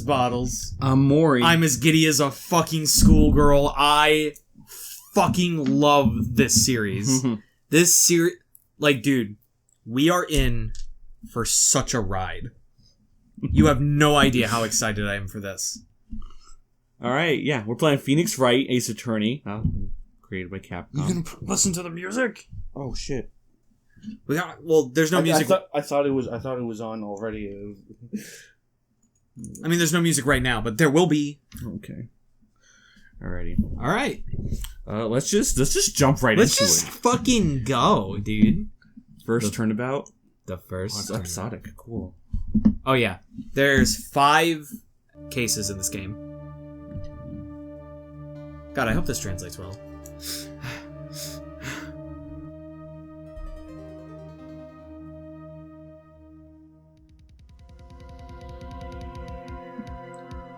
bottles. Mori. I'm as giddy as a fucking schoolgirl. I fucking love this series. This series... Like, dude, we are in for such a ride. You have no idea how excited I am for this. Alright, yeah. We're playing Phoenix Wright, Ace Attorney. Created by Capcom. You gonna listen to the music? Oh, shit. There's no music. I thought it was on already. I mean, there's no music right now, but there will be. Okay. Alrighty. All right. Let's just jump right Let's into just it. fucking go, dude. First turnabout. The first. It's episodic. Cool. Oh yeah. There's 5 cases in this game. God, I hope this translates well.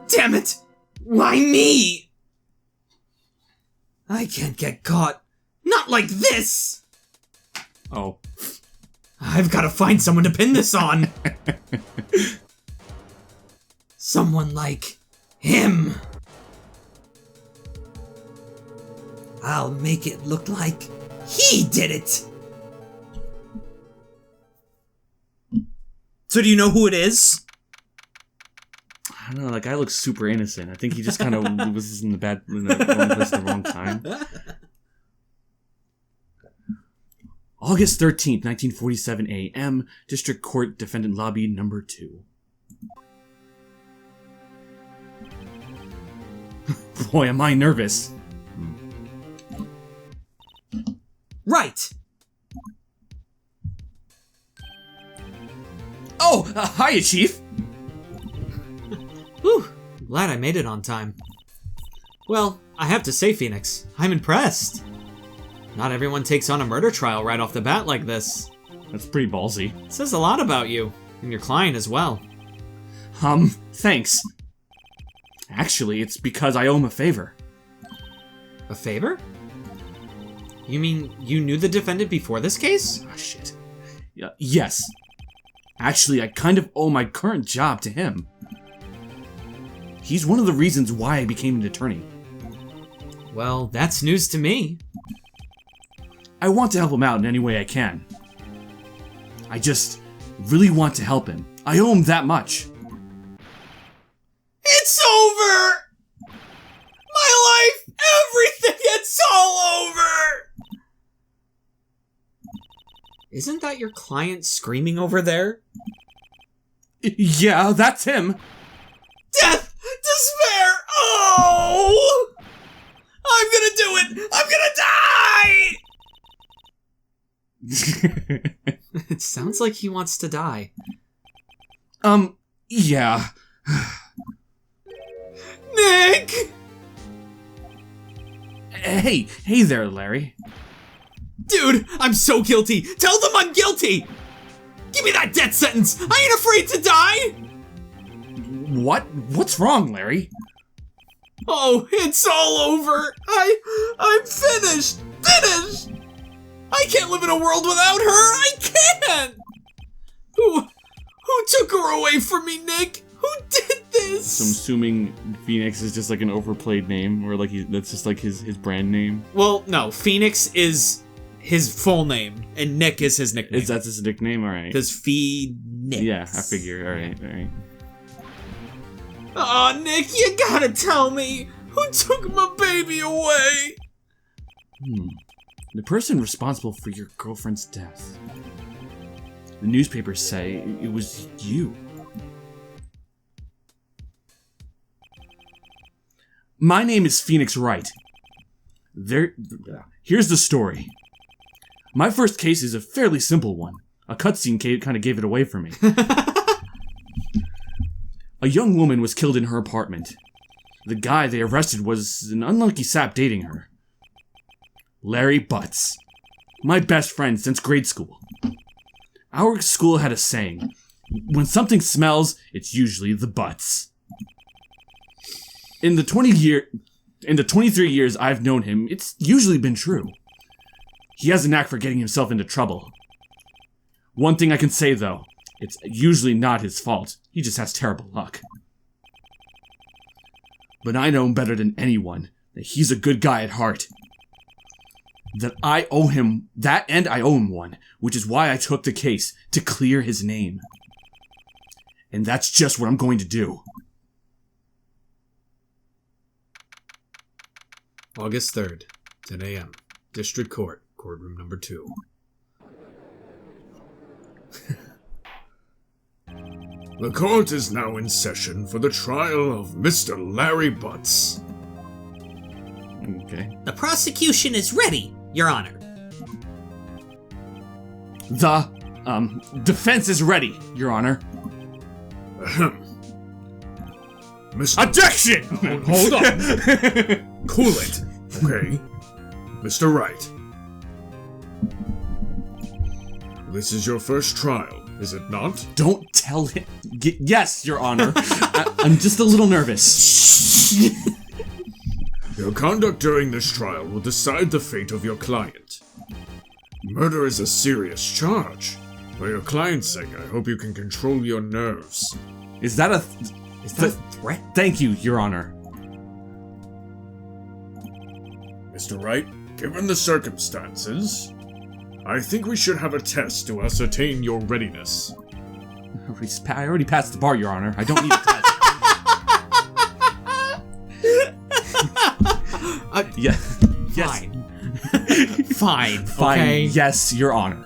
Damn it! Why me? I can't get caught. Not like this! Oh. I've got to find someone to pin this on. Someone like him. I'll make it look like he did it. So do you know who it is? I don't know, that guy looks super innocent. I think he just kind of was in the wrong place at the wrong time. August 13th, 1947 a.m., District Court Defendant Lobby number 2. Boy, am I nervous. Right. Oh, hiya, Chief. Whew, glad I made it on time. Well, I have to say, Phoenix, I'm impressed. Not everyone takes on a murder trial right off the bat like this. That's pretty ballsy. It says a lot about you, and your client as well. Thanks. Actually, it's because I owe him a favor. A favor? You mean you knew the defendant before this case? Oh, shit. Yes. Actually, I kind of owe my current job to him. He's one of the reasons why I became an attorney. Well, that's news to me. I want to help him out in any way I can. I just really want to help him. I owe him that much. It's over! My life! Everything! It's all over! Isn't that your client screaming over there? Yeah, that's him. Death! Despair! Oh! I'm gonna do it! I'm gonna die! It sounds like he wants to die. Yeah. Nick! Hey there, Larry. Dude, I'm so guilty! Tell them I'm guilty! Give me that death sentence! I ain't afraid to die! What's wrong, Larry? Oh, it's all over! I'm finished! Finished! I can't live in a world without her! I can't! Who took her away from me, Nick? Who did this? So I'm assuming Phoenix is just like an overplayed name, or like that's just like his brand name. Well, no, Phoenix is his full name, and Nick is his nickname. Is that his nickname? Alright. Because Phoenix. Yeah, I figure. Alright. Aw, Nick, you gotta tell me! Who took my baby away? The person responsible for your girlfriend's death. The newspapers say it was you. My name is Phoenix Wright. Here's the story. My first case is a fairly simple one. A cutscene kind of gave it away for me. A young woman was killed in her apartment. The guy they arrested was an unlucky sap dating her. Larry Butz. My best friend since grade school. Our school had a saying, when something smells, it's usually the butts. In the 23 years I've known him, it's usually been true. He has a knack for getting himself into trouble. One thing I can say though, it's usually not his fault. He just has terrible luck. But I know him better than anyone, that he's a good guy at heart. That I owe him that, and I owe him one, which is why I took the case, to clear his name. And that's just what I'm going to do. August 3rd, 10 a.m. District Court, courtroom number 2. The court is now in session for the trial of Mr. Larry Butz. Okay. The prosecution is ready, Your Honor. The, defense is ready, Your Honor. Ahem. Mr. Objection! Hold on. Cool it. Okay. Mr. Wright. This is your first trial, is it not? Don't tell him. Yes, Your Honor. I'm just a little nervous. Your conduct during this trial will decide the fate of your client. Murder is a serious charge. For your client's sake, I hope you can control your nerves. Is that a threat? Thank you, Your Honor. Mr. Wright, given the circumstances, I think we should have a test to ascertain your readiness. I already passed the bar, Your Honor. I don't need a test. Yeah. Fine. Yes. Fine. Fine. Okay. Yes, Your Honor.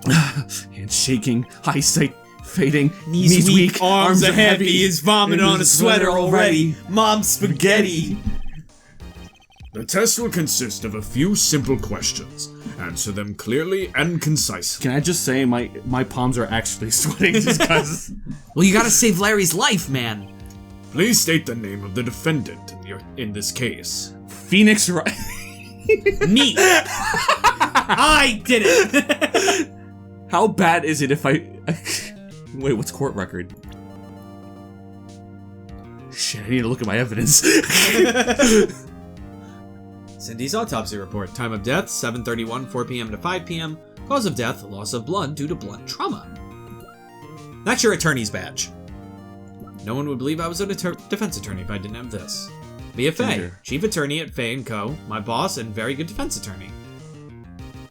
Hands shaking, eyesight fading, Knees weak, arms are heavy, he's vomiting on a sweater already. Mom's spaghetti. The test will consist of a few simple questions. Answer them clearly and concisely. Can I just say my palms are actually sweating just because... Well, you gotta save Larry's life, man. Please state the name of the defendant in this case. Phoenix Wright. Me. I did it. How bad is it if I... Wait, what's court record? Shit, I need to look at my evidence. Cindy's autopsy report. Time of death, 7:31, 4 p.m. to 5 p.m. Cause of death, loss of blood due to blunt trauma. That's your attorney's badge. No one would believe I was a defense attorney if I didn't have this. Mia Fey, chief attorney at Fey & Co., my boss and very good defense attorney.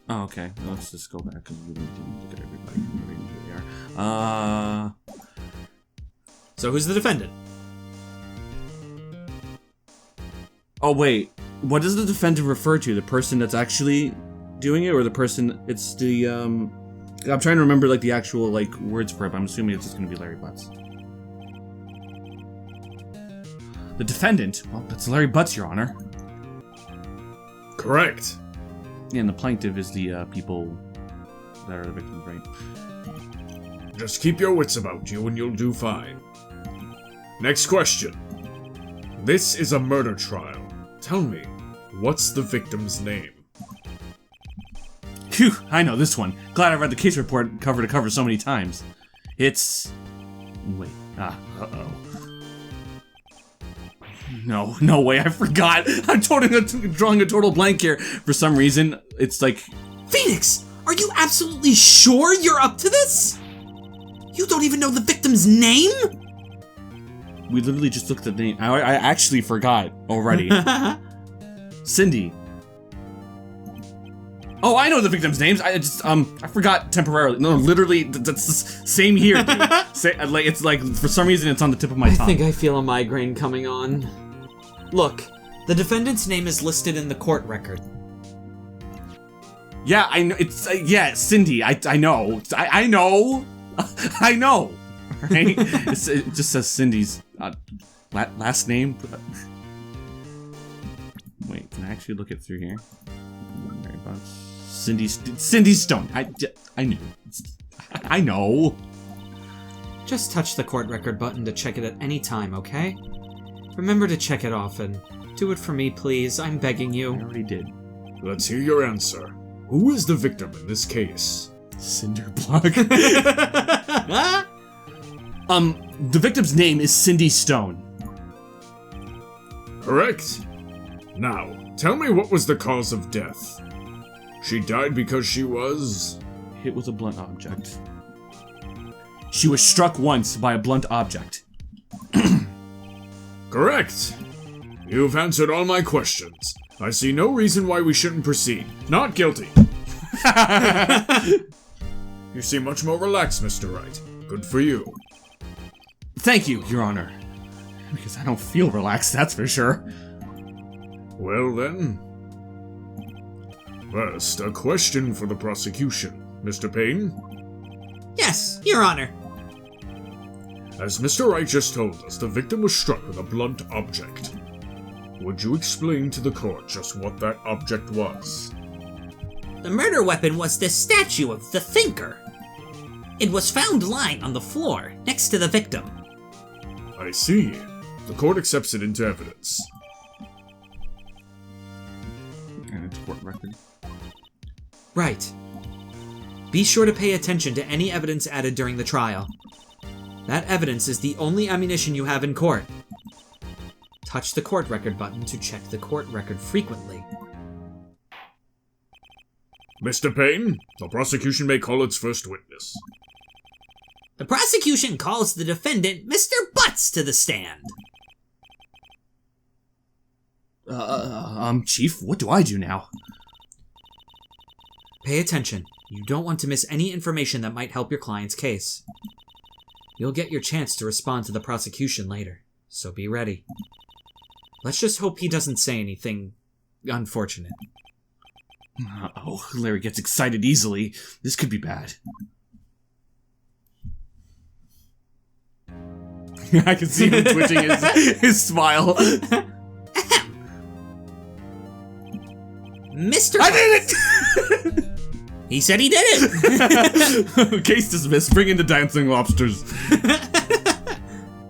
Oh, okay. Let's just go back and look at everybody. Where they are. So who's the defendant? Oh, wait. What does the defendant refer to? The person that's actually doing it, or the person... It's the, I'm trying to remember, like, the actual, like, words for it, but I'm assuming it's just gonna be Larry Butz. The defendant? Well, that's Larry Butz, Your Honor. Correct. Yeah, and the plaintiff is the, people that are the victims, right? Just keep your wits about you and you'll do fine. Next question. This is a murder trial. Tell me, what's the victim's name? Phew, I know this one. Glad I read the case report cover to cover so many times. It's... Wait, uh-oh. No way, I forgot. I'm drawing a total blank here. For some reason, it's like... Phoenix, are you absolutely sure you're up to this? You don't even know the victim's name? We literally just looked at the name. I actually forgot already. Cindy. Oh, I know the victims' names. I forgot temporarily. No, literally, that's the same here, dude. It's like, for some reason, it's on the tip of my tongue. I think I feel a migraine coming on. Look, the defendant's name is listed in the court record. Yeah, I know. It's, yeah, Cindy. I know. I know. I know. Right? It just says Cindy's last name. Wait, can I actually look it through here? Mary Butz. Cindy Stone. I knew. I know. Just touch the court record button to check it at any time, okay? Remember to check it often. Do it for me, please. I'm begging you. I already did. Let's hear your answer. Who is the victim in this case? Cinderblock. The victim's name is Cindy Stone. Correct. Now, tell me what was the cause of death. She died because she was... hit with a blunt object. She was struck once by a blunt object. Correct. You've answered all my questions. I see no reason why we shouldn't proceed. Not guilty. You seem much more relaxed, Mr. Wright. Good for you. Thank you, Your Honor. Because I don't feel relaxed, that's for sure. Well then. First, a question for the prosecution. Mr. Payne? Yes, Your Honor. As Mr. Wright just told us, the victim was struck with a blunt object. Would you explain to the court just what that object was? The murder weapon was the statue of the Thinker. It was found lying on the floor next to the victim. I see. The court accepts it into evidence. And it's court record. Right. Be sure to pay attention to any evidence added during the trial. That evidence is the only ammunition you have in court. Touch the court record button to check the court record frequently. Mr. Payne, the prosecution may call its first witness. The prosecution calls the defendant, Mr. Butz, to the stand. Chief, what do I do now? Pay attention. You don't want to miss any information that might help your client's case. You'll get your chance to respond to the prosecution later, so be ready. Let's just hope he doesn't say anything unfortunate. Oh, Larry gets excited easily. This could be bad. I can see him twitching his smile. Mr. I did it! He said he did it! Case dismissed. Bring in the dancing lobsters.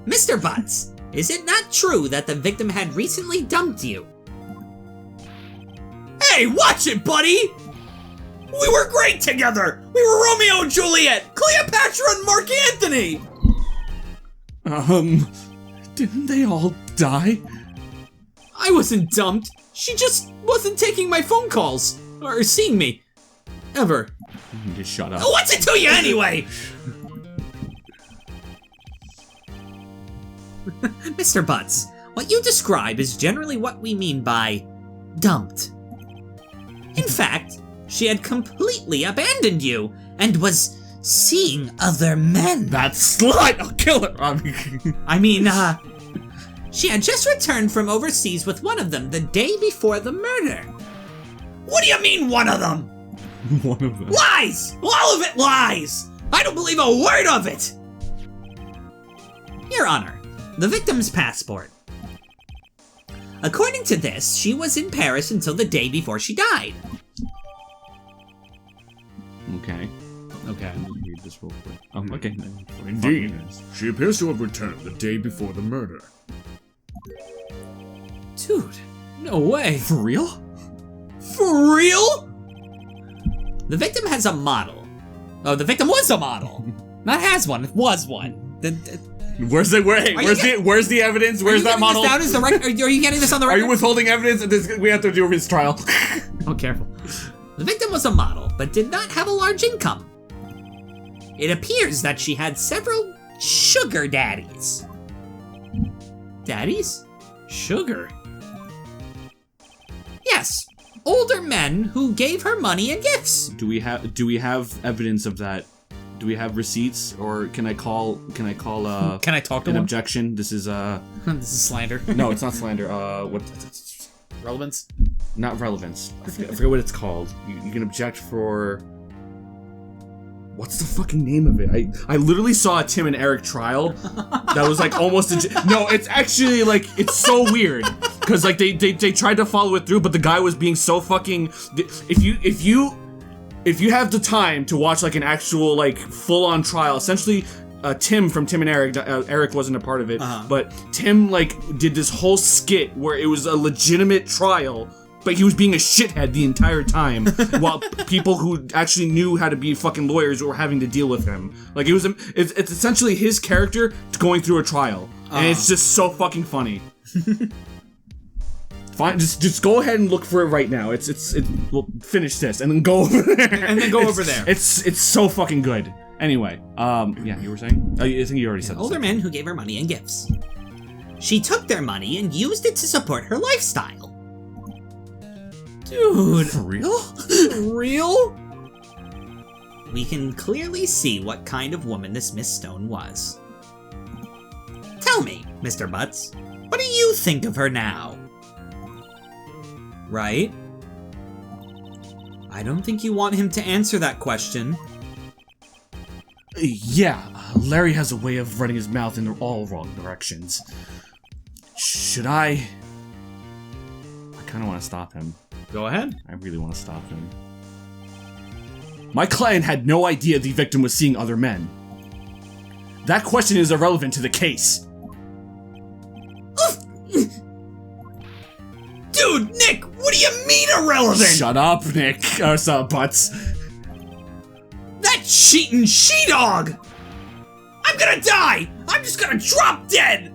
Mr. Butz, is it not true that the victim had recently dumped you? Hey, watch it, buddy! We were great together! We were Romeo and Juliet, Cleopatra and Mark Antony! Didn't they all die? I wasn't dumped. She just wasn't taking my phone calls. Or seeing me. Ever. Just shut up. What's it to you anyway? Mr. Butz, what you describe is generally what we mean by dumped. In fact, she had completely abandoned you and was seeing other men. That slut! I'll kill her! She had just returned from overseas with one of them the day before the murder. What do you mean, one of them? One of them. Lies! All of it lies! I don't believe a word of it! Your Honor, the victim's passport. According to this, she was in Paris until the day before she died. Okay. Okay. Let me read this real quick. Okay. Indeed, she appears to have returned the day before the murder. Dude, no way. For real? For real? The victim has a model. Oh, the victim was a model. Not has one, it was one. Where's the evidence? Where's that model? Are you getting this on the record? Are you withholding evidence? We have to do his trial. Oh, careful. The victim was a model, but did not have a large income. It appears that she had several sugar daddies. Daddies? Sugar? Yes, older men who gave her money and gifts. Do we have evidence of that? Do we have receipts, or can I call Can I talk to an him? objection? This is This is slander. no, it's not slander. What? Relevance? Not relevance. I forget what it's called. You can object for. What's the fucking name of it? I literally saw a Tim and Eric trial that was like almost no, it's actually like it's so weird because like they tried to follow it through, but the guy was being so fucking. If you have the time to watch like an actual like full on trial, essentially. Tim from Tim and Eric, Eric wasn't a part of it, but Tim like did this whole skit where it was a legitimate trial, but he was being a shithead the entire time, while people who actually knew how to be fucking lawyers were having to deal with him. Like it's essentially his character going through a trial, and it's just so fucking funny. Fine, just go ahead and look for it right now. We'll finish this and then go over there. And then go over there. It's so fucking good. Anyway, yeah, you were saying? I think you already said this. Older men who gave her money and gifts. She took their money and used it to support her lifestyle. Dude. For real? Real? We can clearly see what kind of woman this Miss Stone was. Tell me, Mr. Butz, what do you think of her now? Right? I don't think you want him to answer that question. Yeah, Larry has a way of running his mouth in all wrong directions. Should I kind of want to stop him. Go ahead. I really want to stop him. My client had no idea the victim was seeing other men. That question is irrelevant to the case. Dude, Nick, what do you mean irrelevant? Shut up, Nick. Butz. That cheating she-dog! I'm gonna die! I'm just gonna drop dead!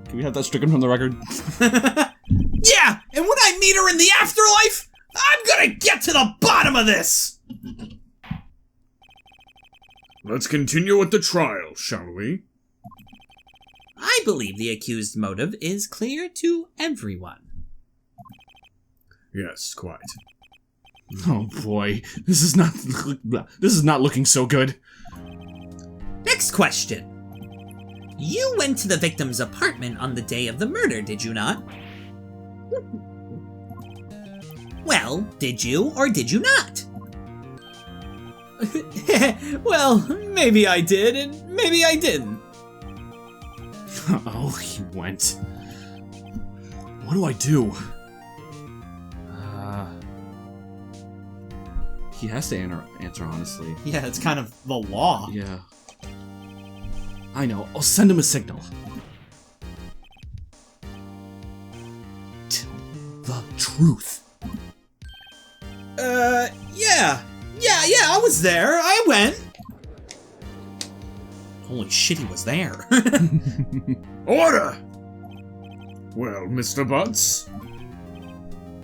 Can we have that stricken from the record? Yeah, and when I meet her in the afterlife, I'm gonna get to the bottom of this! Let's continue with the trial, shall we? I believe the accused's motive is clear to everyone. Yes, quite. Oh boy, this is not looking so good. Next question. You went to the victim's apartment on the day of the murder, did you not? Well, did you or did you not? Well, maybe I did, and maybe I didn't. Oh, he went. What do I do? He has to answer honestly. Yeah, it's kind of the law. Yeah. I know. I'll send him a signal. Tell the truth. Yeah, I was there. I went. Holy shit, he was there. Order! Well, Mr. Butz?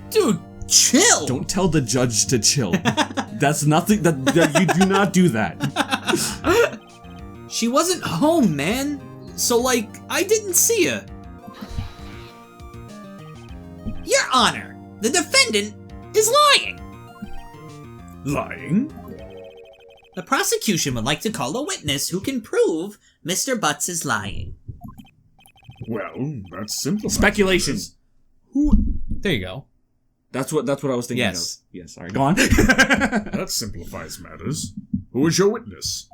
Dude, chill! Don't tell the judge to chill. That's nothing. That you do not do that. She wasn't home, man. So, like, I didn't see her. Your Honor, the defendant is lying. Lying? The prosecution would like to call a witness who can prove Mr. Butz is lying. Well, that's simple. Speculation. There you go. That's what I was thinking Yes. of. Yes. Sorry. Go on. That simplifies matters. Who is your witness?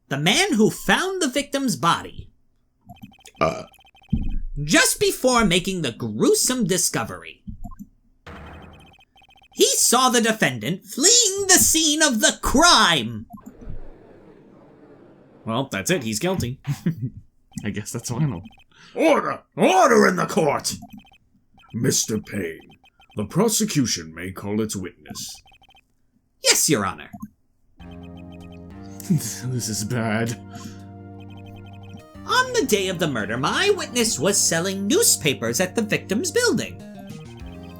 The man who found the victim's body. Just before making the gruesome discovery. He saw the defendant fleeing the scene of the crime. Well, that's it. He's guilty. I guess that's final. Order! Order in the court! Mr. Payne, the prosecution may call its witness. Yes, Your Honor. This is bad. On the day of the murder, my witness was selling newspapers at the victim's building.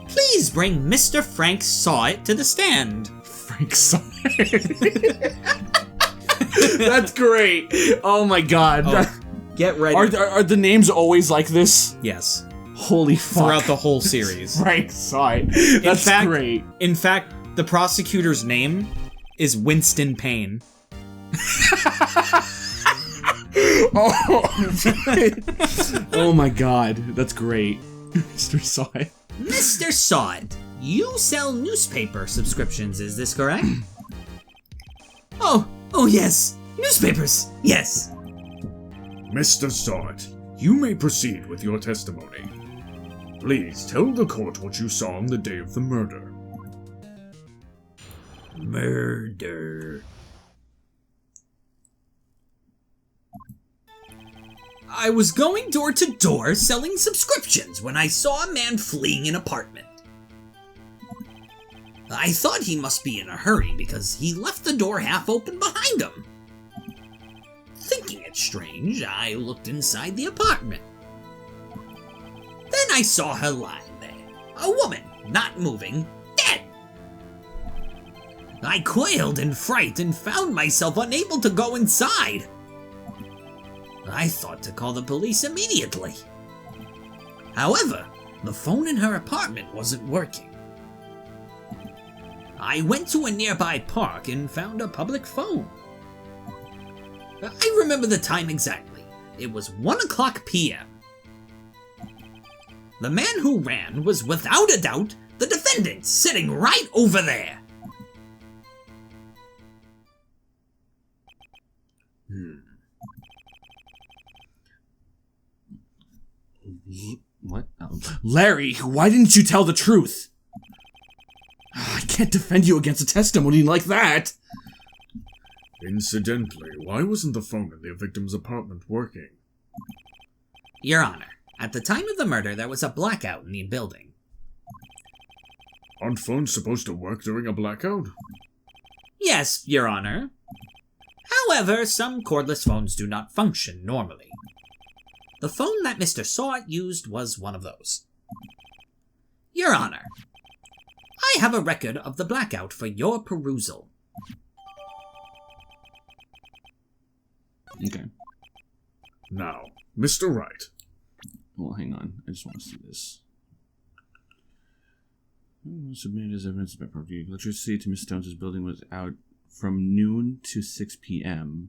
Please bring Mr. Frank Saw It to the stand. Frank Saw It. That's great. Oh my god. Oh, get ready. Are the names always like this? Yes. Holy fuck. Throughout the whole series. Frank Saw It. That's great. In fact, the prosecutor's name is Winston Payne. Oh my god. That's great. Mr. Saw It. Mr. Saw It, you sell newspaper subscriptions, is this correct? Oh yes. Newspapers, yes. Mr. Saw It, you may proceed with your testimony. Please tell the court what you saw on the day of the murder. Murder. I was going door to door selling subscriptions when I saw a man fleeing an apartment. I thought he must be in a hurry because he left the door half open behind him. Thinking it strange, I looked inside the apartment. Then I saw her lying there, a woman, not moving, dead. I quailed in fright and found myself unable to go inside. I thought to call the police immediately. However, the phone in her apartment wasn't working. I went to a nearby park and found a public phone. I remember the time exactly. It was 1:00 p.m. The man who ran was without a doubt the defendant sitting right over there. What? Larry, why didn't you tell the truth? I can't defend you against a testimony like that. Incidentally, why wasn't the phone in the victim's apartment working? Your Honor, at the time of the murder, there was a blackout in the building. Aren't phones supposed to work during a blackout? Yes, Your Honor. However, some cordless phones do not function normally. The phone that Mr. Sawt used was one of those. Your Honor, I have a record of the blackout for your perusal. Okay. Now, Mr. Wright. Well, hang on. I just want to see this. Submitted as evidence by property. Electricity to Miss Stone's building was out from noon to 6 p.m.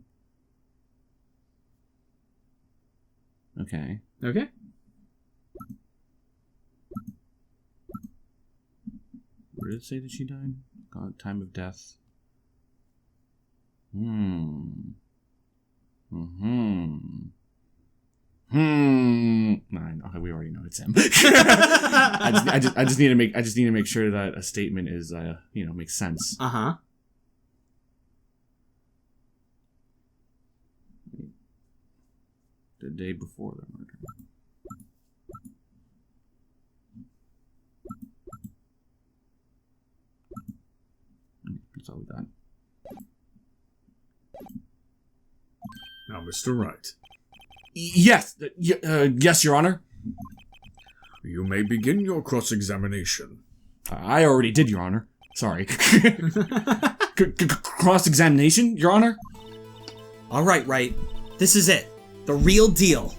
Okay. Okay. Where did it say that she died? Time of death. Nine. Okay, we already know it's him. I just need to make sure that a statement is makes sense. Uh-huh. The day before the murder. That's all we got. Now, Mr. Wright. Yes, yes, Your Honor. You may begin your cross-examination. I already did, Your Honor. Sorry. Cross-examination, Your Honor? All right, Wright. This is it. The real deal.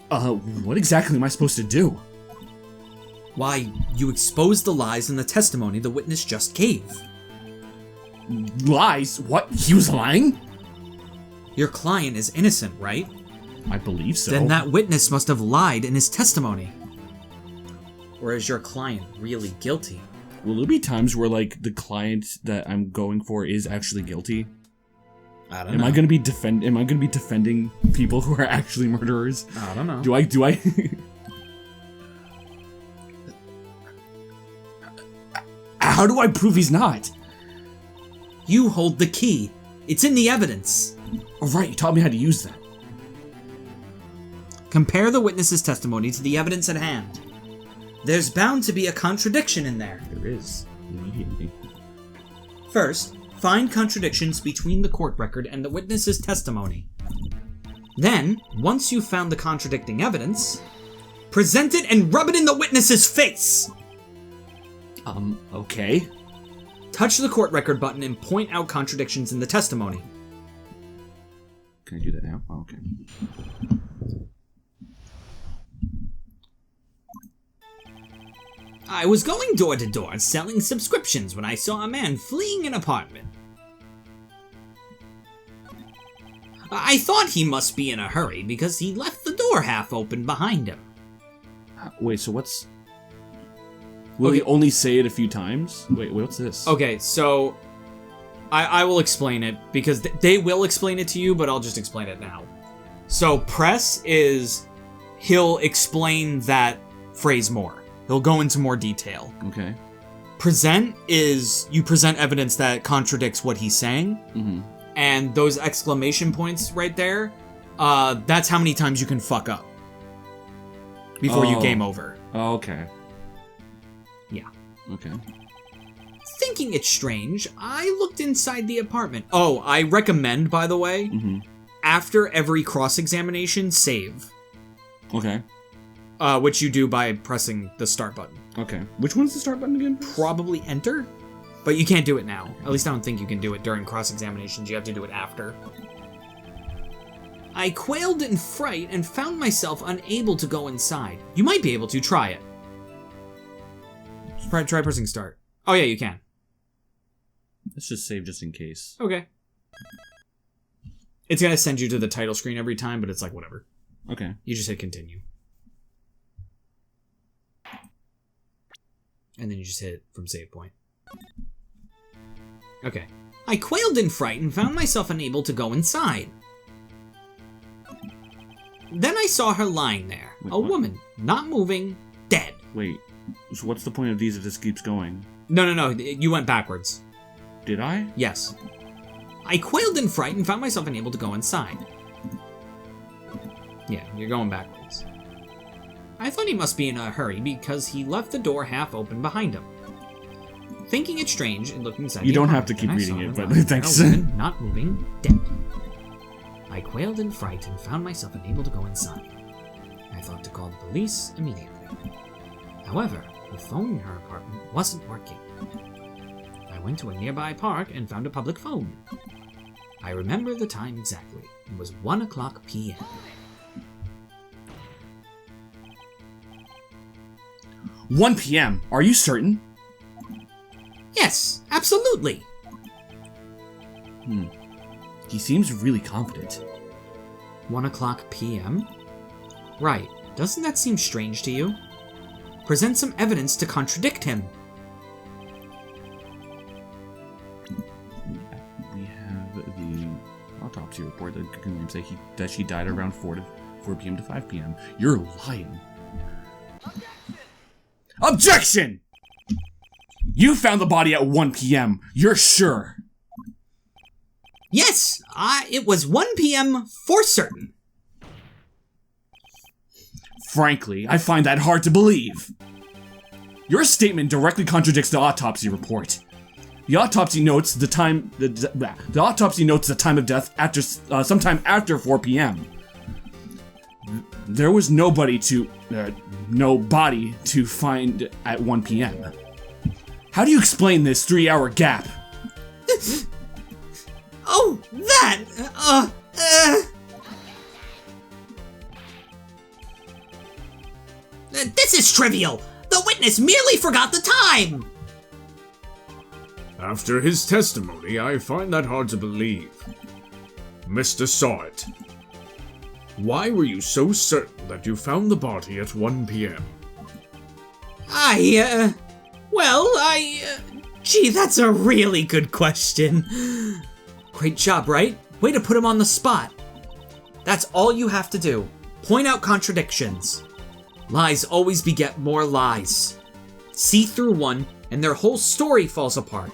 What exactly am I supposed to do? Why, you exposed the lies in the testimony the witness just gave. Lies? What? He was lying? Your client is innocent, right? I believe so. Then that witness must have lied in his testimony. Or is your client really guilty? Will there be times where, like, the client that I'm going for is actually guilty? I don't Am know. I gonna be defending people who are actually murderers? I don't know. Do I? How do I prove he's not? You hold the key. It's in the evidence. Oh, right, you taught me how to use that. Compare the witness's testimony to the evidence at hand. There's bound to be a contradiction in there. There is. Immediately. First, find contradictions between the court record and the witness's testimony. Then, once you've found the contradicting evidence, present it and rub it in the witness's face! Okay. Touch the court record button and point out contradictions in the testimony. Can I do that now? Oh, okay. I was going door to door selling subscriptions when I saw a man fleeing an apartment. I thought he must be in a hurry because he left the door half open behind him. Wait, so what's... Will he only say it a few times? Wait, what's this? Okay, so I will explain it because they will explain it to you, but I'll just explain it now. So press is he'll explain that phrase more. He'll go into more detail. Okay. Present is you present evidence that contradicts what he's saying. Mm-hmm. And those exclamation points right there, that's how many times you can fuck up before you game over. Oh, okay. Yeah. Okay. Thinking it strange, I looked inside the apartment. Oh, I recommend, by the way, after every cross-examination, save. Okay. Which you do by pressing the start button. Okay. Which one's the start button again? Probably enter, but you can't do it now. At least I don't think you can do it during cross-examinations. You have to do it after. I quailed in fright and found myself unable to go inside. You might be able to. Try it. Try pressing start. Oh yeah, you can. Let's just save just in case. Okay. It's gonna send you to the title screen every time, but it's like, whatever. Okay. You just hit continue. And then you just hit from save point. Okay. I quailed in fright and found myself unable to go inside. Then I saw her lying there. Wait, a what? woman, not moving, dead. Wait, so what's the point of these if this keeps going? No, you went backwards. Did I? Yes. I quailed in fright and found myself unable to go inside. Yeah, you're going backwards. I thought he must be in a hurry because he left the door half open behind him. Thinking it strange and looking inside You the don't have apartment, to keep then I reading saw it, her but lying thanks. there, a woman, not moving, dead. I quailed in fright and found myself unable to go inside. I thought to call the police immediately. However, the phone in her apartment wasn't working. I went to a nearby park and found a public phone. I remember the time exactly. It was 1 o'clock p.m. 1 p.m. Are you certain? Yes, absolutely. He seems really confident. 1 o'clock p.m.? Right. Doesn't that seem strange to you? Present some evidence to contradict him. We have the autopsy report that can say that she died around 4 p.m. to 5 p.m. You're lying. Objection! You found the body at 1 p.m. You're sure? Yes, it was 1 p.m. for certain. Frankly, I find that hard to believe. Your statement directly contradicts the autopsy report. The autopsy notes the time. The autopsy notes the time of death after sometime after 4 p.m. There was no body to find at 1 p.m. How do you explain this 3-hour gap? Oh, that! This is trivial! The witness merely forgot the time! After his testimony, I find that hard to believe. Mr. Saw It. Why were you so certain that you found the body at 1 p.m.? Gee, that's a really good question. Great job, Wright? Way to put him on the spot. That's all you have to do. Point out contradictions. Lies always beget more lies. See through one, and their whole story falls apart.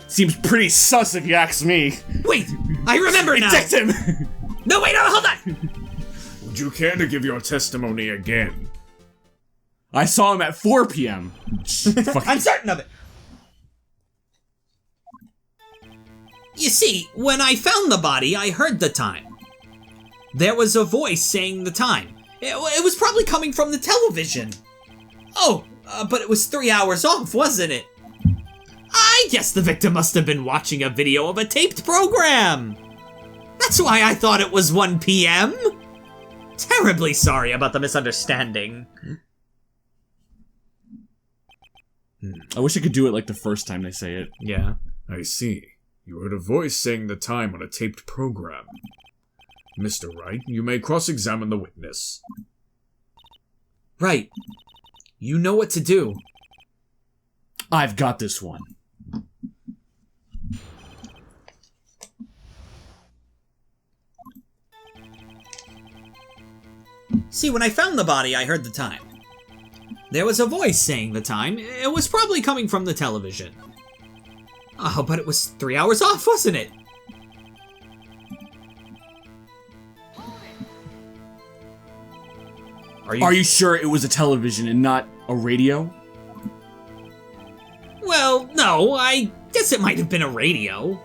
Seems pretty sus if you ask me. Wait, I remember now. Eject him! No, wait, no, hold on. Would you care to give your testimony again? I saw him at 4 p.m. I'm certain of it. You see, when I found the body, I heard the time. There was a voice saying the time. It was probably coming from the television. Oh, but it was 3 hours off, wasn't it? I guess the victim must have been watching a video of a taped program. That's why I thought it was 1 p.m. Terribly sorry about the misunderstanding. I wish I could do it like the first time they say it. Yeah. I see. You heard a voice saying the time on a taped program. Mr. Wright, you may cross-examine the witness. Right. You know what to do. I've got this one. See, when I found the body, I heard the time. There was a voice saying the time. It was probably coming from the television. Oh, but it was 3 hours off, wasn't it? Are you sure it was a television and not a radio? Well, no, I guess it might have been a radio.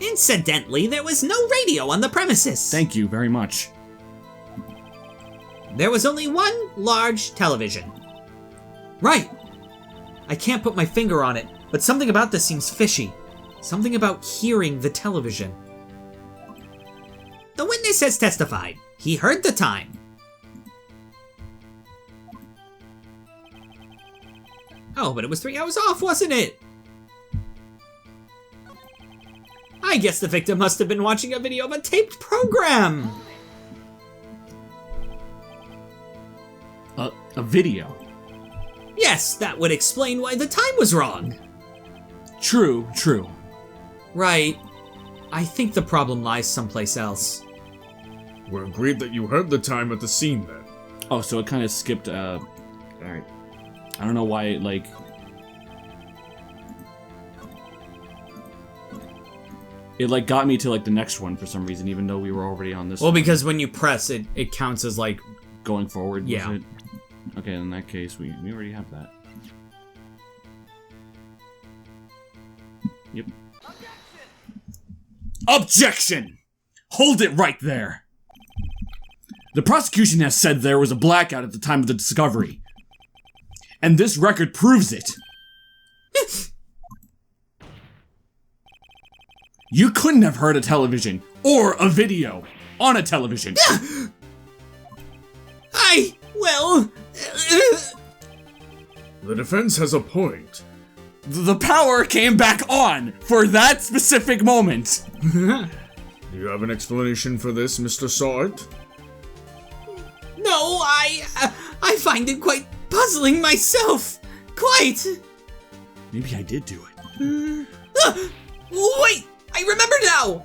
Incidentally, there was no radio on the premises. Thank you very much. There was only one large television. Right. I can't put my finger on it, but something about this seems fishy. Something about hearing the television. The witness has testified. He heard the time. Oh, but it was 3 hours off, wasn't it? I guess the victim must have been watching a video of a taped program. A video. Yes, that would explain why the time was wrong. True. Right. I think the problem lies someplace else. We're agreed that you heard the time at the scene then. Oh, so it kind of skipped, alright. I don't know why it, like... It, like, got me to, like, the next one for some reason, even though we were already on this Well, one. because when you press it, it counts as like... Going forward, Yeah. was it? Okay, in that case, we already have that. Yep. Objection! Hold it right there! The prosecution has said there was a blackout at the time of the discovery. And this record proves it. You couldn't have heard a television, or a video, on a television. The defense has a point. The power came back on for that specific moment. Do you have an explanation for this, Mr. Sort? No, I find it quite puzzling myself. Quite. Maybe I did do it. Wait, I remember now.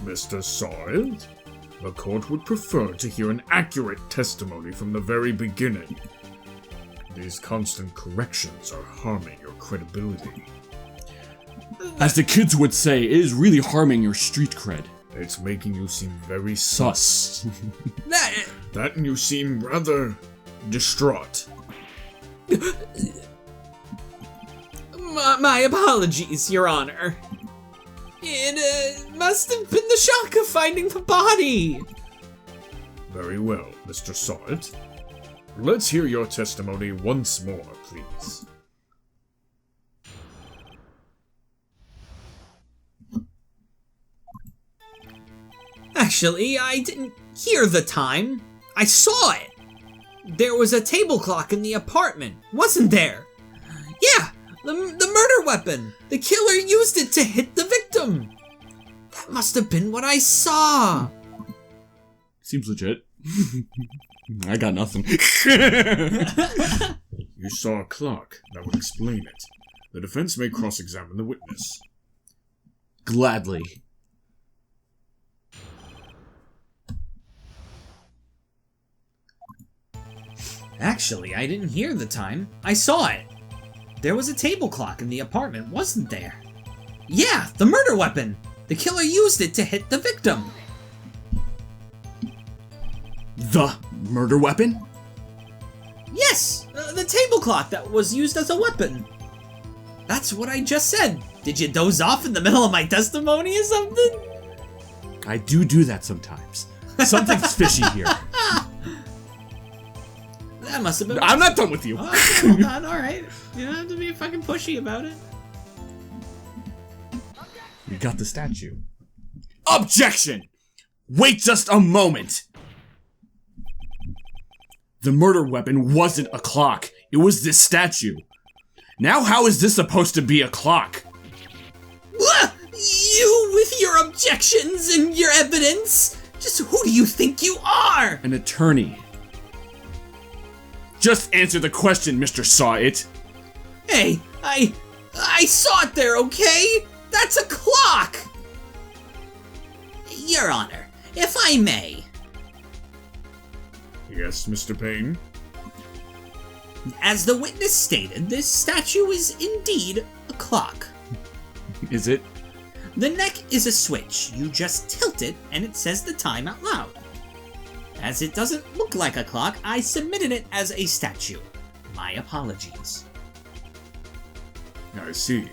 Mr. Sort? The court would prefer to hear an accurate testimony from the very beginning. These constant corrections are harming your credibility. As the kids would say, it is really harming your street cred. It's making you seem very Sus. That and you seem rather distraught. My apologies, Your Honor. It must have been the shock of finding the body. Very well, Mr. Sort. Let's hear your testimony once more, please. Actually, I didn't hear the time. I saw it. There was a table clock in the apartment, wasn't there? Yeah, the murder weapon. The killer used it to hit the victim. That must have been what I saw. Seems legit. I got nothing. You saw a clock. That would explain it. The defense may cross-examine the witness. Gladly. Actually, I didn't hear the time. I saw it. There was a table clock in the apartment, wasn't there? Yeah, the murder weapon. The killer used it to hit the victim. The murder weapon? Yes, the table clock that was used as a weapon. That's what I just said. Did you doze off in the middle of my testimony or something? I do that sometimes. Something's fishy here. That must have been... I'm not done with you. Oh, okay, hold on, alright. You don't have to be fucking pushy about it. You got the statue. Objection! Wait just a moment! The murder weapon wasn't a clock. It was this statue. Now how is this supposed to be a clock? You with your objections and your evidence? Just who do you think you are? An attorney. Just answer the question, Mr. Saw It. Hey, I saw it there, okay? That's a clock! Your Honor, if I may. Yes, Mr. Payne? As the witness stated, this statue is indeed a clock. Is it? The neck is a switch. You just tilt it and it says the time out loud. As it doesn't look like a clock, I submitted it as a statue. My apologies. I see.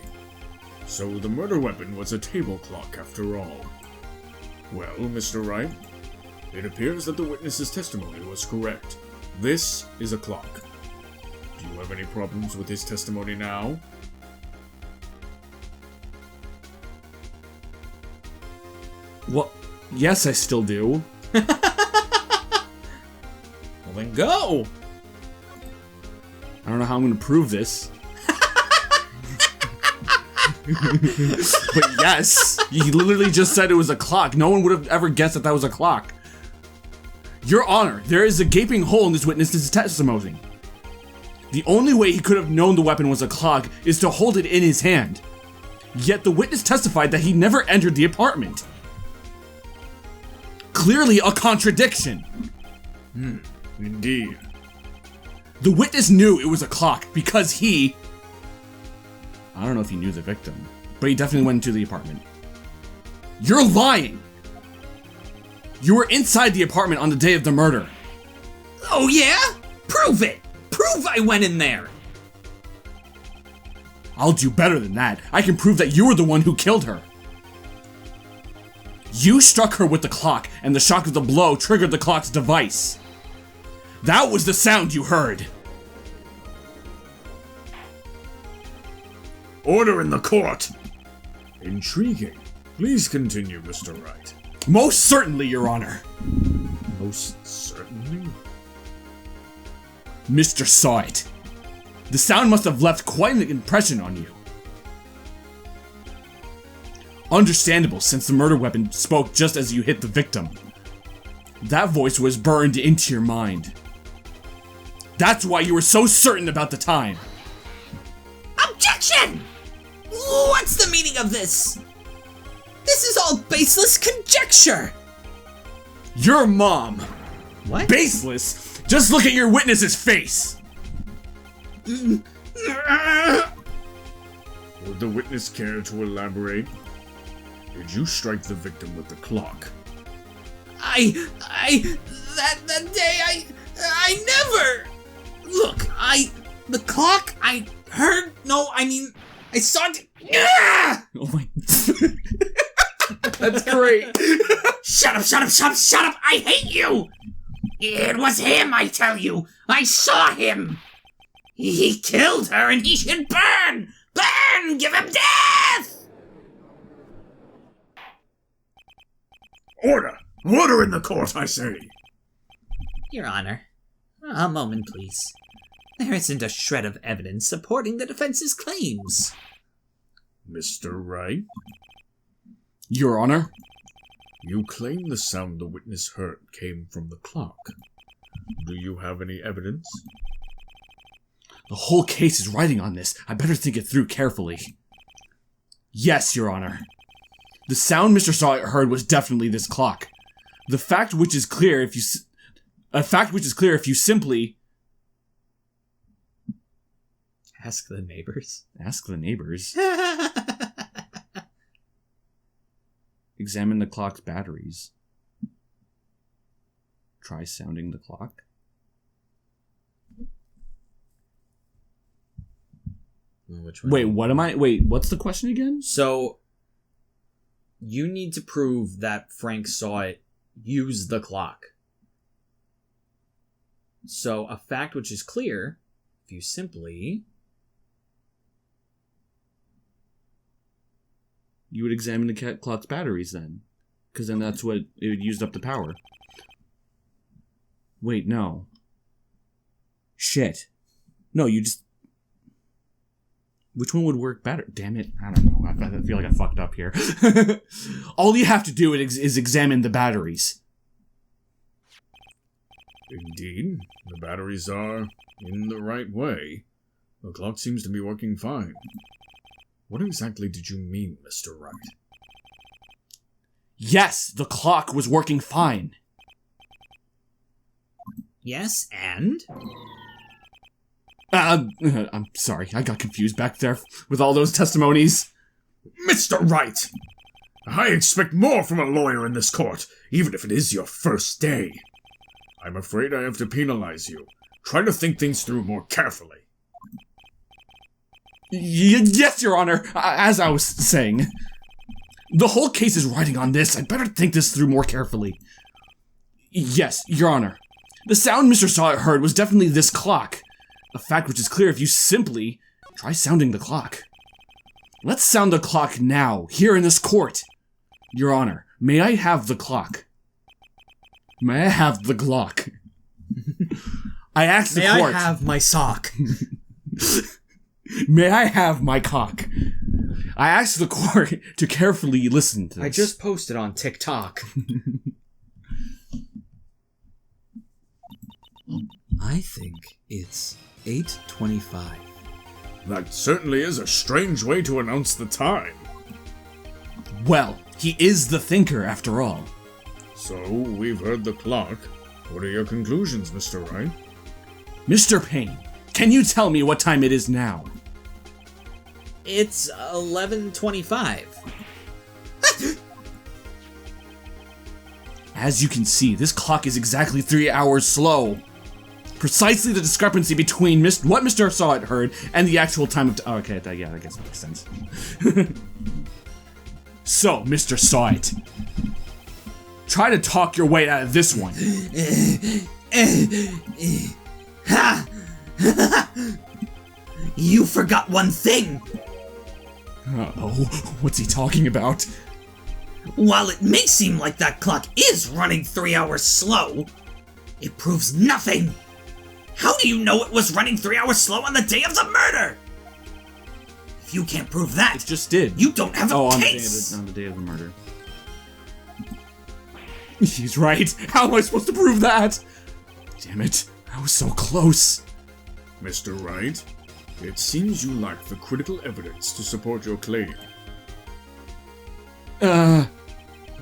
So the murder weapon was a table clock after all. Well, Mr. Wright, it appears that the witness's testimony was correct. This is a clock. Do you have any problems with his testimony now? Well, yes, I still do. Well, then go. I don't know how I'm gonna prove this. But yes, you literally just said it was a clock. No one would have ever guessed that was a clock. Your Honor, there is a gaping hole in this witness's testimony. The only way he could have known the weapon was a clock is to hold it in his hand. Yet the witness testified that he never entered the apartment. Clearly a contradiction. Indeed. The witness knew it was a clock because he... I don't know if he knew the victim, but he definitely went into the apartment. You're lying! You were inside the apartment on the day of the murder. Oh yeah? Prove it! Prove I went in there! I'll do better than that. I can prove that you were the one who killed her. You struck her with the clock, and the shock of the blow triggered the clock's device. That was the sound you heard. Order in the court! Intriguing. Please continue, Mr. Wright. Most certainly, Your Honor. Most certainly? Mr. saw it. The sound must have left quite an impression on you. Understandable, since the murder weapon spoke just as you hit the victim. That voice was burned into your mind. That's why you were so certain about the time. Objection! What's the meaning of this? This is all baseless conjecture! Your mom. What? Baseless? Just look at your witness's face. Would the witness care to elaborate? Did you strike the victim with the clock? That day, I never... Look, the clock, I heard, no, I mean, I saw it... Oh my... That's great. Shut up, I hate you! It was him, I tell you! I saw him! He killed her and he should burn! Burn! Give him death! Order! Order in the court, I say! Your Honor, a moment, please. There isn't a shred of evidence supporting the defense's claims. Mr. Wright? Your Honor? You claim the sound the witness heard came from the clock. Do you have any evidence? The whole case is riding on this. I better think it through carefully. Yes, Your Honor. The sound Mr. Sawyer heard was definitely this clock. The fact which is clear if you... A fact which is clear if you simply... Ask the neighbors. Ask the neighbors. Examine the clock's batteries. Try sounding the clock. Which one? Wait, what's the question again? So, you need to prove that Frank saw it use the clock. So, a fact which is clear, if you simply... You would examine the clock's batteries then. Because then that's what it would use up the power. Wait, no. Shit. No, you just... Which one would work better? Damn it. I don't know. I feel like I fucked up here. All you have to do is examine the batteries. Indeed. The batteries are in the right way. The clock seems to be working fine. What exactly did you mean, Mr. Wright? Yes, the clock was working fine. Yes, and? I'm sorry. I got confused back there with all those testimonies. Mr. Wright! I expect more from a lawyer in this court, even if it is your first day. I'm afraid I have to penalize you. Try to think things through more carefully. Yes, Your Honor. As I was saying, the whole case is riding on this. I'd better think this through more carefully. Yes, Your Honor. The sound Mr. Sawyer heard was definitely this clock. A fact which is clear if you simply try sounding the clock. Let's sound the clock now, here in this court. Your Honor, May I have the clock? May I have the Glock? I asked the May court. I have my sock? May I have my cock? I asked the court to carefully listen to this. I just posted on TikTok. I think it's 8:25. That certainly is a strange way to announce the time. Well, he is the thinker after all. So, we've heard the clock. What are your conclusions, Mr. Wright? Mr. Payne, can you tell me what time it is now? It's 11:25. As you can see, this clock is exactly 3 hours slow. Precisely the discrepancy between what Mr. Sawit heard and the actual time of... Oh, okay, that guess that makes sense. So, Mr. Sawit, try to talk your way out of this one. You forgot one thing. Uh-oh, what's he talking about? While it may seem like that clock is running 3 hours slow, it proves nothing. How do you know it was running 3 hours slow on the day of the murder? If you can't prove that, It just did. you don't have a on case. the day of the murder. He's right. How am I supposed to prove that? Damn it, I was so close. Mr. Wright, it seems you lack the critical evidence to support your claim.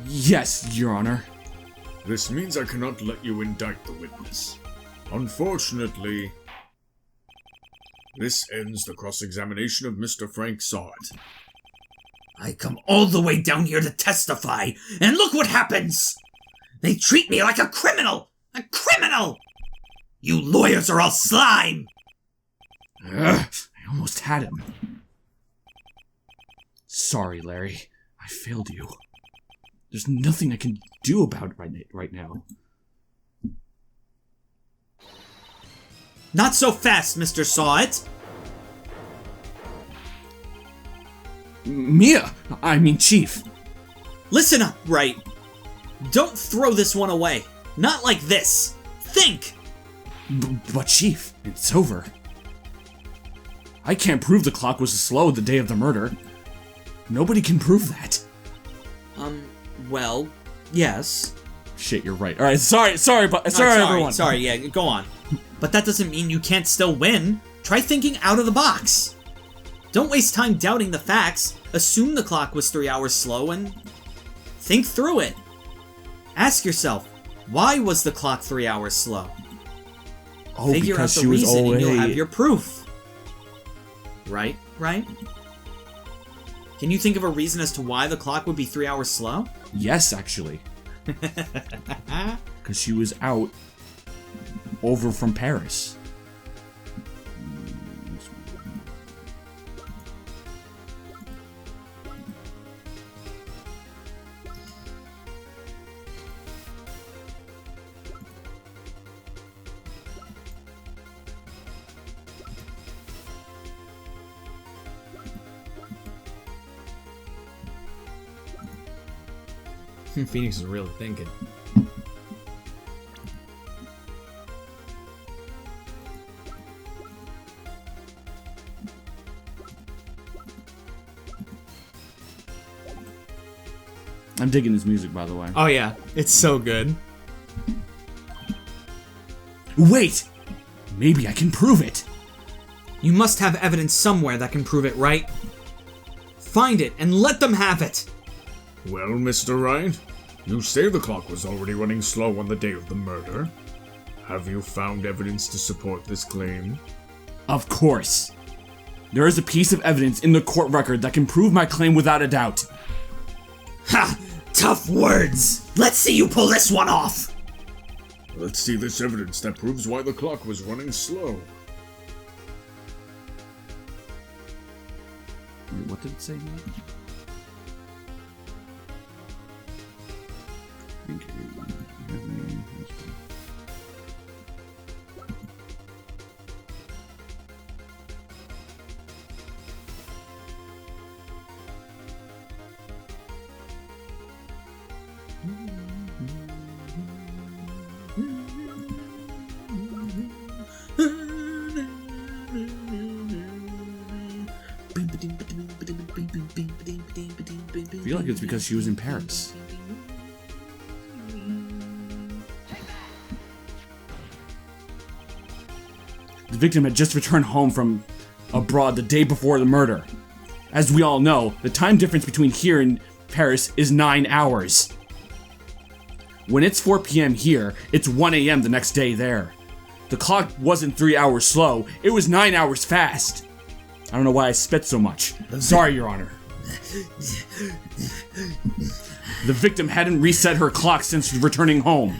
Yes, Your Honor. This means I cannot let you indict the witness. Unfortunately, this ends the cross-examination of Mr. Frank Sawit. I come all the way down here to testify, and look what happens! They treat me like a criminal! A criminal! You lawyers are all slime! I almost had him. Sorry, Larry. I failed you. There's nothing I can do about it right now. Not so fast, Mr. Sawit! Chief. Listen up, Wright. Don't throw this one away. Not like this. Think! But Chief, it's over. I can't prove the clock was slow the day of the murder. Nobody can prove that. Well, yes. Shit, you're right. Alright, sorry, everyone. Sorry, yeah, go on. But that doesn't mean you can't still win. Try thinking out of the box. Don't waste time doubting the facts. Assume the clock was 3 hours slow and think through it. Ask yourself, why was the clock 3 hours slow? Oh, Figure out because the she was reason and you'll away. have your proof. Right? Can you think of a reason as to why the clock would be 3 hours slow? Yes, actually. Because she was out over from Paris. Phoenix is really thinking. I'm digging this music, by the way. Oh yeah, it's so good. Wait! Maybe I can prove it. You must have evidence somewhere that can prove it, right? Find it and let them have it! Well, Mr. Wright, you say the clock was already running slow on the day of the murder. Have you found evidence to support this claim? Of course. There is a piece of evidence in the court record that can prove my claim without a doubt. Ha! Tough words! Let's see you pull this one off! Let's see this evidence that proves why the clock was running slow. Wait, what did it say here? I feel like it's because she was in Paris. The victim had just returned home from abroad the day before the murder. As we all know, the time difference between here and Paris is 9 hours. When it's 4 p.m. here, it's 1 a.m. the next day there. The clock wasn't 3 hours slow, it was 9 hours fast. I don't know why I spit so much. Sorry, Your Honor. The victim hadn't reset her clock since returning home.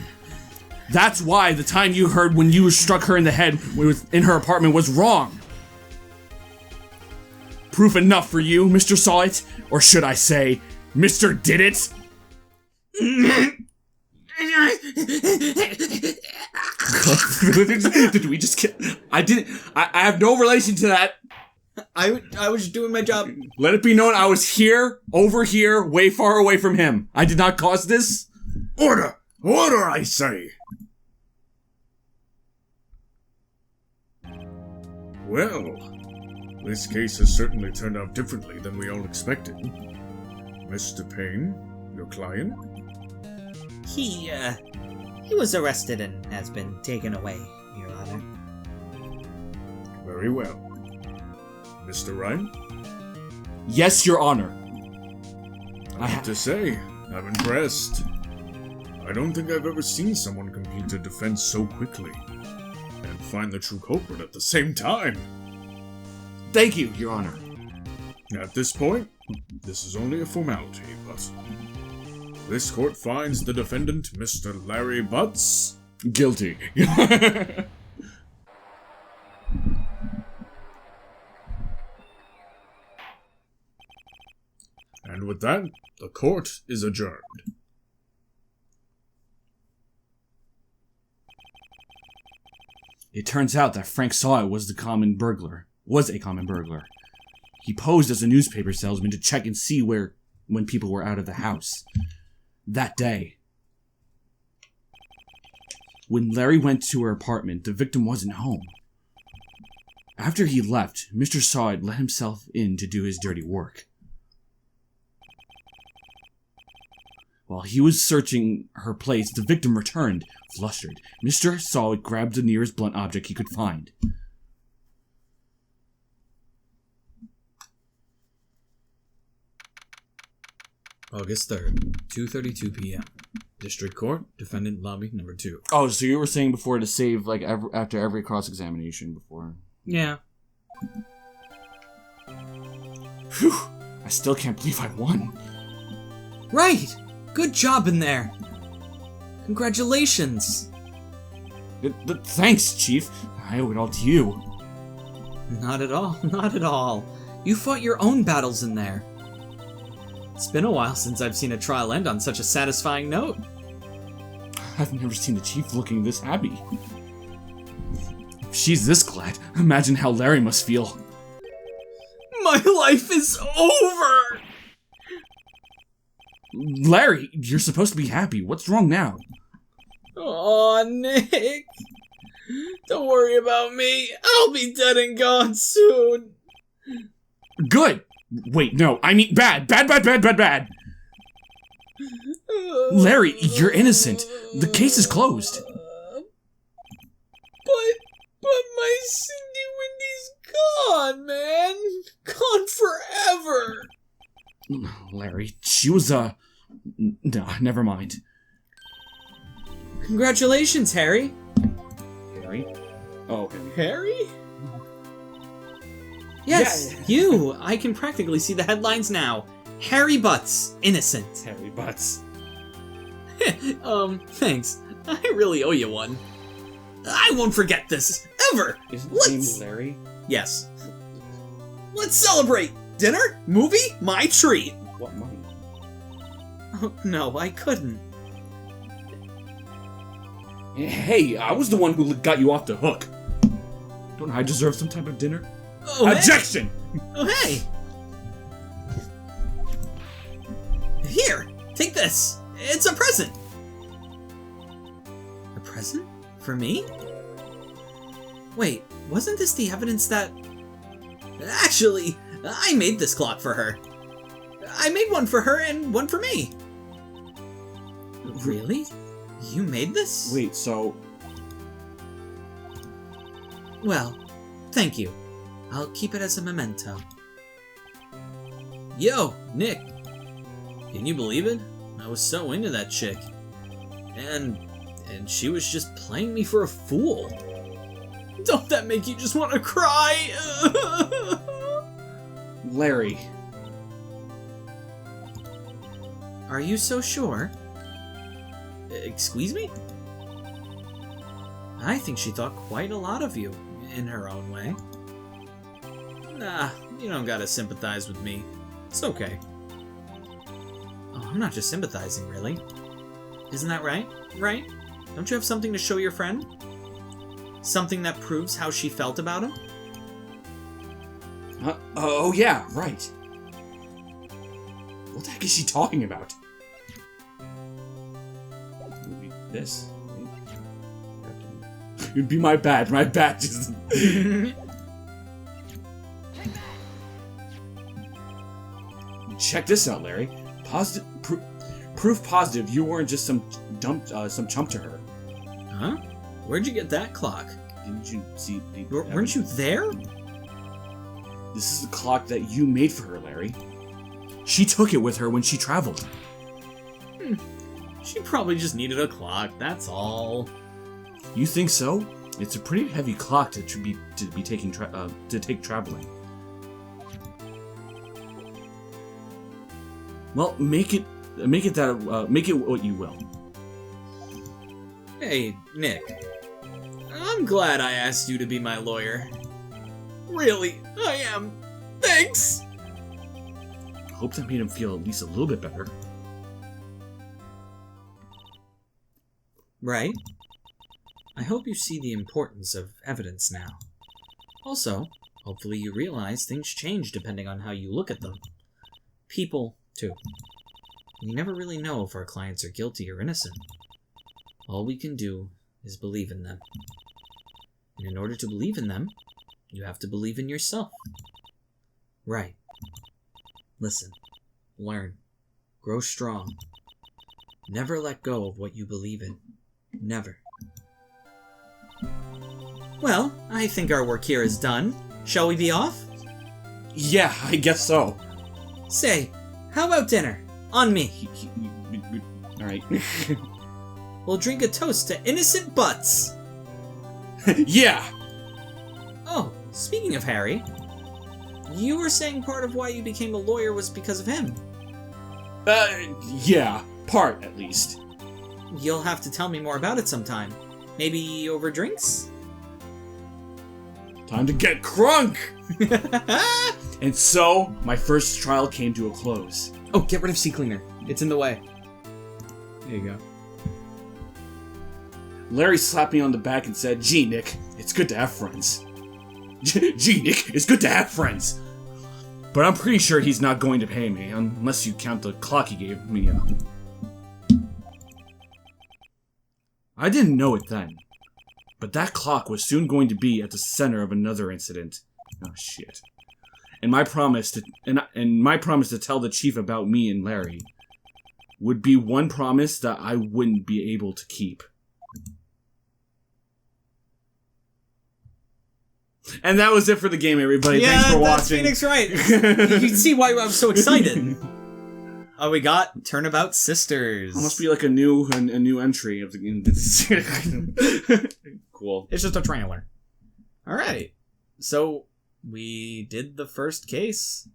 That's why the time you heard when you struck her in the head in her apartment was wrong. Proof enough for you, Mr. Saw It? Or should I say, Mr. Did It? Did we just kill? I have no relation to that. I was doing my job. Let it be known I was here, over here, way far away from him. I did not cause this. Order! Order, I say! Well, this case has certainly turned out differently than we all expected. Mr. Payne, your client? He was arrested and has been taken away, Your Honor. Very well. Mr. Wright? Yes, Your Honor. I have to say, I'm impressed. I don't think I've ever seen someone complete a defense so quickly. And find the true culprit at the same time. Thank you, Your Honor. At this point, this is only a formality, but this court finds the defendant, Mr. Larry Butz, guilty. And with that, the court is adjourned. It turns out that Frank Saw It was a common burglar. He posed as a newspaper salesman to check and see when people were out of the house. That day, when Larry went to her apartment, the victim wasn't home. After he left, Mr. Saw It let himself in to do his dirty work. While he was searching her place, the victim returned, flustered. Mr. Saw It grabbed the nearest blunt object he could find. August 3rd, 2:32 p.m. District Court, Defendant Lobby Number 2. Oh, so you were saying before to save, like, after every cross-examination before. Yeah. Phew! I still can't believe I won. Right! Good job in there! Congratulations! Thanks, Chief. I owe it all to you. Not at all, not at all. You fought your own battles in there. It's been a while since I've seen a trial end on such a satisfying note. I've never seen the Chief looking this happy. If she's this glad, imagine how Larry must feel. My life is over! Larry, you're supposed to be happy. What's wrong now? Aw, Nick. Don't worry about me. I'll be dead and gone soon. Good! Wait, no, I mean bad. Larry, you're innocent. The case is closed. But my Cindy Windy's gone, man. Gone forever. Larry, she was, no, never mind. Congratulations, Harry. Harry? Oh, okay. Harry? Yes, yeah. You! I can practically see the headlines now. Harry Butz, innocent. Harry Butz. Thanks. I really owe you one. I won't forget this, ever! Isn't his name Larry? Yes. Let's celebrate! Dinner? Movie? My treat! What money? Oh, no, I couldn't. Hey, I was the one who got you off the hook. Don't I deserve some type of dinner? Oh, Objection! Hey. Oh, hey! Here, take this. It's a present! A present? For me? Wait, wasn't this the evidence that... Actually, I made this clock for her. I made one for her and one for me. Really? You made this? Wait, so... Well, thank you. I'll keep it as a memento. Yo, Nick. Can you believe it? I was so into that chick. And she was just playing me for a fool. Don't that make you just want to cry? Larry. Are you so sure? Excuse me? I think she thought quite a lot of you, in her own way. Nah, you don't gotta sympathize with me. It's okay. Oh, I'm not just sympathizing, really. Isn't that right? Right? Don't you have something to show your friend? Something that proves how she felt about him? Oh yeah, right. What the heck is she talking about? Maybe this? It'd be my badge. My badge is... Check this out, Larry. Proof positive you weren't just some chump to her. Huh? Where'd you get that clock? Didn't you see the... Weren't you there? This is the clock that you made for her, Larry. She took it with her when she traveled. She probably just needed a clock, that's all. You think so? It's a pretty heavy clock to take traveling. Well, make it what you will. Hey, Nick. I'm glad I asked you to be my lawyer. Really, I am. Thanks! Hope that made him feel at least a little bit better. Right? I hope you see the importance of evidence now. Also, hopefully you realize things change depending on how you look at them. People, too. We never really know if our clients are guilty or innocent. All we can do is believe in them. And in order to believe in them, you have to believe in yourself. Right. Listen. Learn. Grow strong. Never let go of what you believe in. Never. Well, I think our work here is done. Shall we be off? Yeah, I guess so. Say, how about dinner? On me. Alright. We'll drink a toast to innocent Butz. Yeah! Oh, speaking of Harry, you were saying part of why you became a lawyer was because of him. Yeah, part at least. You'll have to tell me more about it sometime. Maybe over drinks? Time to get crunk! And so, my first trial came to a close. Oh, get rid of Sea Cleaner. It's in the way. There you go. Larry slapped me on the back and said, "Gee, Nick, it's good to have friends." Gee, Nick, it's good to have friends. But I'm pretty sure he's not going to pay me, unless you count the clock he gave me. I didn't know it then, but that clock was soon going to be at the center of another incident. Oh shit! And my promise to tell the chief about me and Larry would be one promise that I wouldn't be able to keep. And that was it for the game, everybody. Thanks for watching. Phoenix Wright. You can see why I'm so excited. Oh, we got Turnabout Sisters. It must be like a new entry of the game. Cool. It's just a trailer. Alright. So, we did the first case.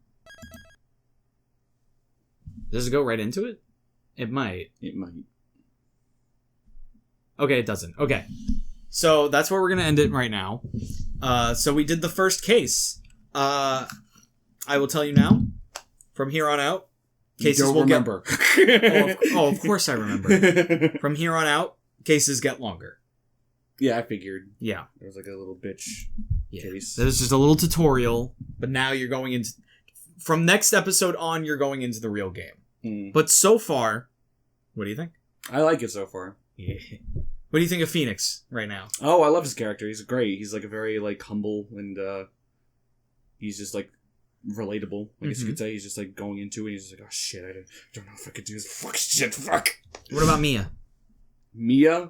Does it go right into it? It might. It might. Okay, it doesn't. Okay. So, that's where we're going to end it right now. So we did the first case. I will tell you now. From here on out, cases will remember. Of course I remember. From here on out, cases get longer. Yeah, I figured. Yeah. There was like a little bitch case. There's just a little tutorial, but now you're going into... From next episode on, you're going into the real game. But so far, What do you think? I like it so far. Yeah. What do you think of Phoenix right now? Oh, I love his character. He's great. He's like a very like humble and he's just like relatable. I guess you could say he's just like going into it. He's just like, oh shit, I don't know if I could do this. Fuck shit, fuck. What about Mia? Mia,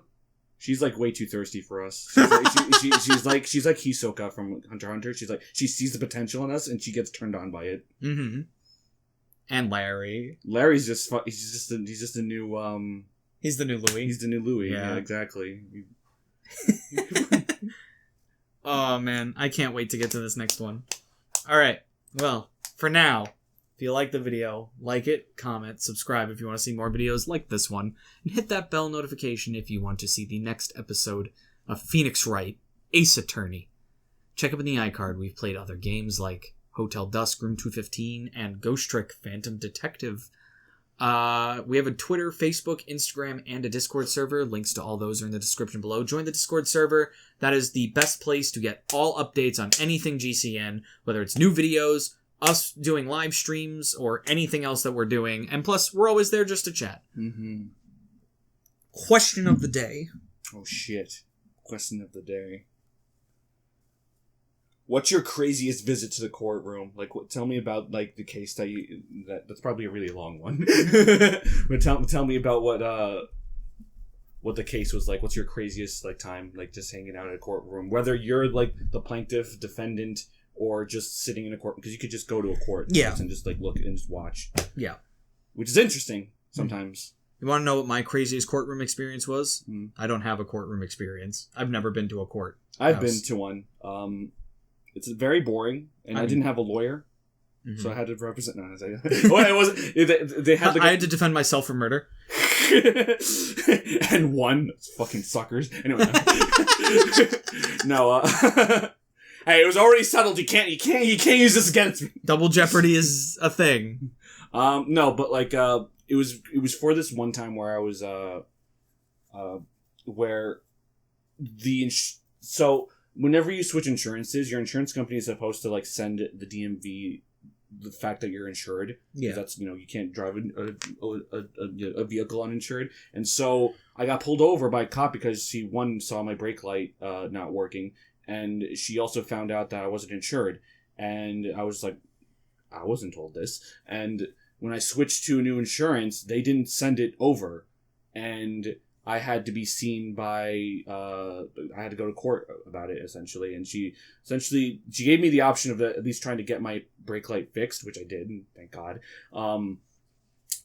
she's like way too thirsty for us. She's like Hisoka from Hunter x Hunter. She's like she sees the potential in us and she gets turned on by it. Mm-hmm. And Larry. Larry's just he's just a new He's the new Louis. He's the new Louis. Yeah. Yeah, exactly. Oh man, I can't wait to get to this next one. All right. Well, for now, if you like the video, like it, comment, subscribe if you want to see more videos like this one, and hit that bell notification if you want to see the next episode of Phoenix Wright, Ace Attorney. Check up in the iCard. We've played other games like Hotel Dusk, Room 215, and Ghost Trick, Phantom Detective. We have a Twitter, Facebook, Instagram, and a Discord server. Links to all those are in the description below. Join the Discord server. That is the best place to get all updates on anything GCN, whether it's new videos, us doing live streams, or anything else that we're doing. And plus, we're always there just to chat. Mm-hmm. Question of the day. Oh shit. Question of the day. What's your craziest visit to the courtroom? Like, tell me about like the case that's probably a really long one. But tell me about what the case was like. What's your craziest like time like just hanging out in a courtroom? Whether you're like the plaintiff, defendant, or just sitting in a court, because you could just go to a court, yeah, and just like look and just watch. Yeah, which is interesting sometimes. You want to know what my craziest courtroom experience was? Mm. I don't have a courtroom experience. I've never been to a court. I've been to one. It's very boring, and I didn't have a lawyer, so I had to represent. No, well, it wasn't. They had. Like, I had to defend myself from murder, and won. Fucking suckers. Anyway, no. Hey, it was already settled. You can't use this against me. Double jeopardy is a thing. No, but like, it was for this one time where I was where so. Whenever you switch insurances, your insurance company is supposed to like send the DMV the fact that you're insured. Yeah, that's you can't drive a vehicle uninsured. And so I got pulled over by a cop because she saw my brake light not working, and she also found out that I wasn't insured. And I was like, I wasn't told this. And when I switched to a new insurance, they didn't send it over, and I had to be seen by, I had to go to court about it, essentially. And she gave me the option of at least trying to get my brake light fixed, which I did, and thank God.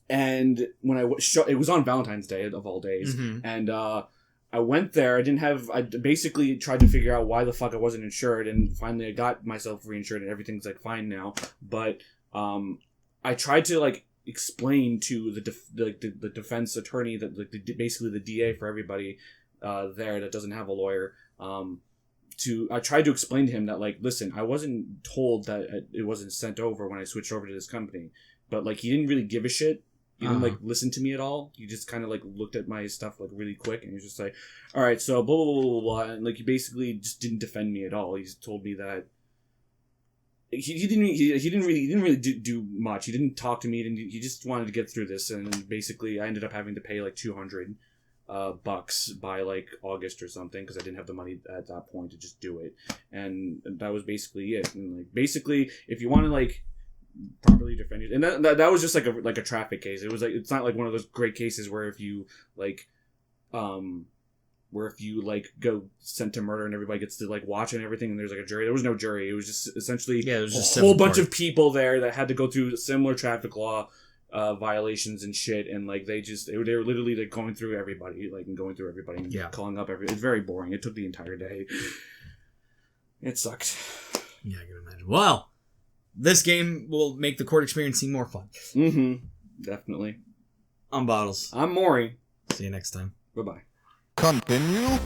And when it was on Valentine's Day, of all days, and I went there, I basically tried to figure out why the fuck I wasn't insured, and finally I got myself reinsured, and everything's, like, fine now. But, I tried to, like, explain to the defense attorney that like basically the DA for everybody there that doesn't have a lawyer. I tried to explain to him that like, listen, I wasn't told that it wasn't sent over when I switched over to this company, but like he didn't really give a shit. He didn't like listen to me at all. He just kind of like looked at my stuff like really quick, and he was just like, all right, so blah blah blah blah blah, and like he basically just didn't defend me at all. He just told me that. He didn't really do much. He didn't talk to me. He just wanted to get through this, and basically I ended up having to pay like $200 by like August or something because I didn't have the money at that point to just do it, and that was basically it. And like basically, if you want to like properly defend it, and that was just like a traffic case. It was like it's not like one of those great cases where if you like go sent to murder and everybody gets to like watch and everything and there's like a jury. There was no jury. It was just essentially there was just a whole bunch of people there that had to go through similar traffic law violations and shit, and like they were literally like going through everybody and calling up everybody. It's very boring. It took the entire day. It sucked. Yeah, I can imagine. Well, this game will make the court experience seem more fun. Definitely. I'm Bottles. I'm Mori. See you next time. Bye-bye. Continue.